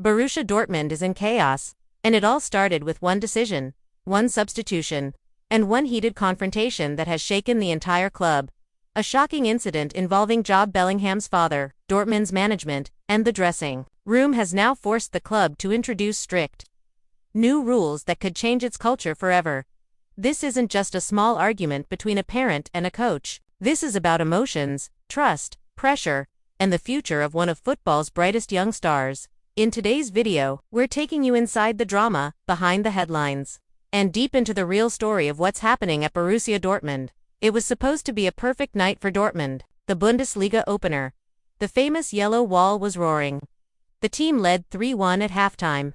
Borussia Dortmund is in chaos, and it all started with one decision, one substitution, and one heated confrontation that has shaken the entire club. A shocking incident involving Jude Bellingham's father, Dortmund's management, and the dressing room has now forced the club to introduce strict new rules that could change its culture forever. This isn't just a small argument between a parent and a coach. This is about emotions, trust, pressure, and the future of one of football's brightest young stars. In today's video, we're taking you inside the drama, behind the headlines, and deep into the real story of what's happening at Borussia Dortmund. It was supposed to be a perfect night for Dortmund, the Bundesliga opener. The famous yellow wall was roaring. The team led 3-1 at halftime.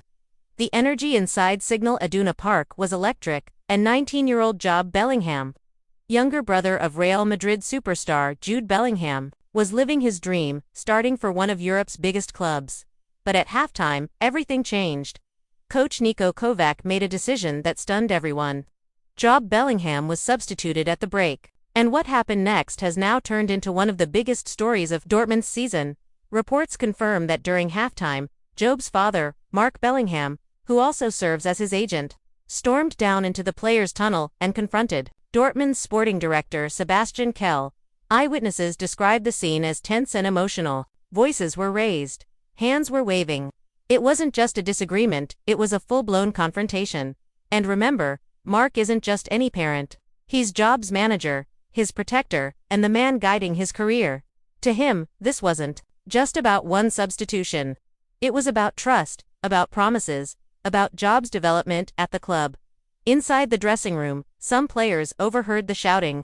The energy inside Signal Iduna Park was electric, and 19-year-old Jude Bellingham, younger brother of Real Madrid superstar Jude Bellingham, was living his dream, starting for one of Europe's biggest clubs. But at halftime, everything changed. Coach Niko Kovac made a decision that stunned everyone. Jude Bellingham was substituted at the break. And what happened next has now turned into one of the biggest stories of Dortmund's season. Reports confirm that during halftime, Jude's father, Mark Bellingham, who also serves as his agent, stormed down into the players' tunnel and confronted Dortmund's sporting director Sebastian Kehl. Eyewitnesses described the scene as tense and emotional. Voices were raised. Hands were waving. It wasn't just a disagreement, it was a full-blown confrontation. And remember, Mark isn't just any parent. He's Jude's manager, his protector, and the man guiding his career. To him, this wasn't just about one substitution. It was about trust, about promises, about Jude's development at the club. Inside the dressing room, some players overheard the shouting.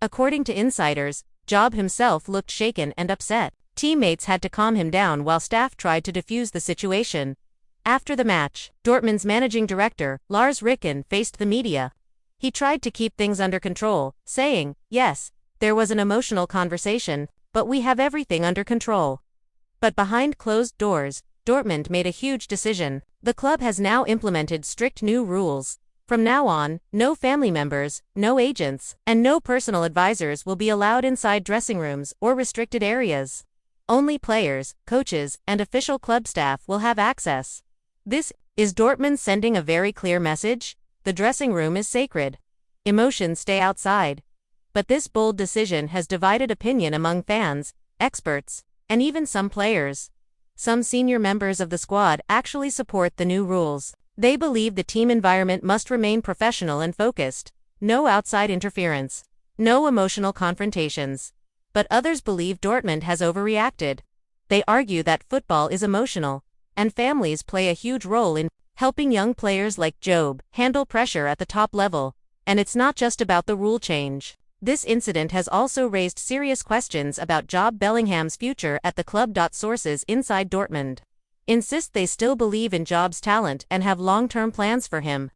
According to insiders, Jude himself looked shaken and upset. Teammates had to calm him down while staff tried to defuse the situation. After the match, Dortmund's managing director, Lars Ricken, faced the media. He tried to keep things under control, saying, "Yes, there was an emotional conversation, but we have everything under control." But behind closed doors, Dortmund made a huge decision. The club has now implemented strict new rules. From now on, no family members, no agents, and no personal advisors will be allowed inside dressing rooms or restricted areas. Only players, coaches, and official club staff will have access. This is Dortmund sending a very clear message. The dressing room is sacred. Emotions stay outside. But this bold decision has divided opinion among fans, experts, and even some players. Some senior members of the squad actually support the new rules. They believe the team environment must remain professional and focused. No outside interference. No emotional confrontations. But others believe Dortmund has overreacted. They argue that football is emotional, and families play a huge role in helping young players like Jude handle pressure at the top level. And it's not just about the rule change. This incident has also raised serious questions about Jude Bellingham's future at the club. Sources inside Dortmund insist they still believe in Jude's talent and have long-term plans for him.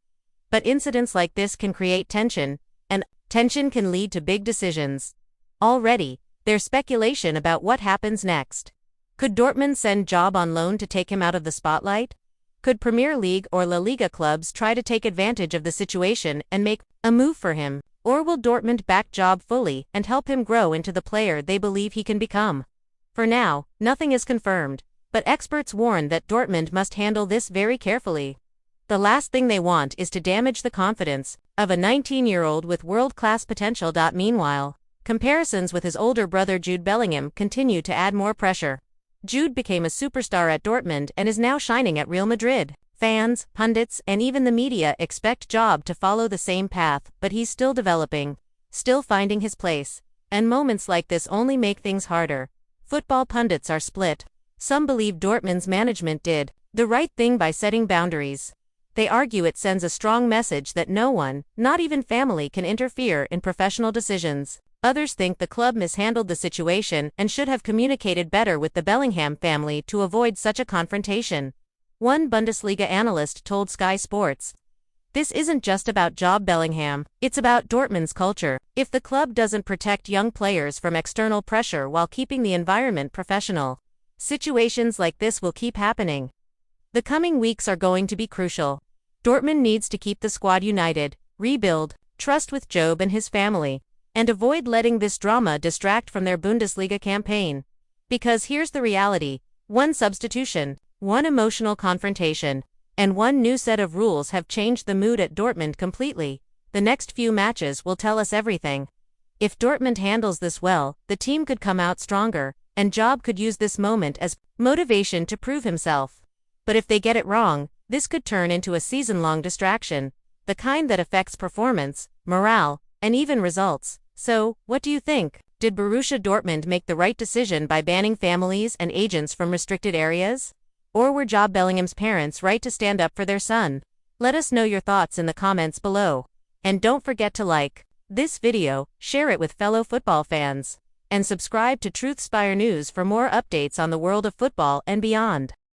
But incidents like this can create tension, and tension can lead to big decisions. Already, there's speculation about what happens next. Could Dortmund send Jude on loan to take him out of the spotlight? Could Premier League or La Liga clubs try to take advantage of the situation and make a move for him? Or will Dortmund back Jude fully and help him grow into the player they believe he can become? For now, nothing is confirmed, but experts warn that Dortmund must handle this very carefully. The last thing they want is to damage the confidence of a 19-year-old with world-class potential. Meanwhile, comparisons with his older brother Jude Bellingham continue to add more pressure. Jude became a superstar at Dortmund and is now shining at Real Madrid. Fans, pundits, and even the media expect Jude to follow the same path, but he's still developing, still finding his place. And moments like this only make things harder. Football pundits are split. Some believe Dortmund's management did the right thing by setting boundaries. They argue it sends a strong message that no one, not even family, can interfere in professional decisions. Others think the club mishandled the situation and should have communicated better with the Bellingham family to avoid such a confrontation. One Bundesliga analyst told Sky Sports, "This isn't just about Jude Bellingham, it's about Dortmund's culture. If the club doesn't protect young players from external pressure while keeping the environment professional, situations like this will keep happening." The coming weeks are going to be crucial. Dortmund needs to keep the squad united, rebuild trust with Jude and his family, and avoid letting this drama distract from their Bundesliga campaign. Because here's the reality: one substitution, One emotional confrontation and one new set of rules have changed the mood at Dortmund completely. The next few matches will tell us everything. If Dortmund handles this well, the team could come out stronger, and Job could use this moment as motivation to prove himself. But if they get it wrong, this could turn into a season-long distraction, the kind that affects performance, morale, and even results. So, what do you think? Did Borussia Dortmund make the right decision by banning families and agents from restricted areas? Or were Job Bellingham's parents right to stand up for their son? Let us know your thoughts in the comments below. And don't forget to like this video, share it with fellow football fans, and subscribe to Truthspire News for more updates on the world of football and beyond.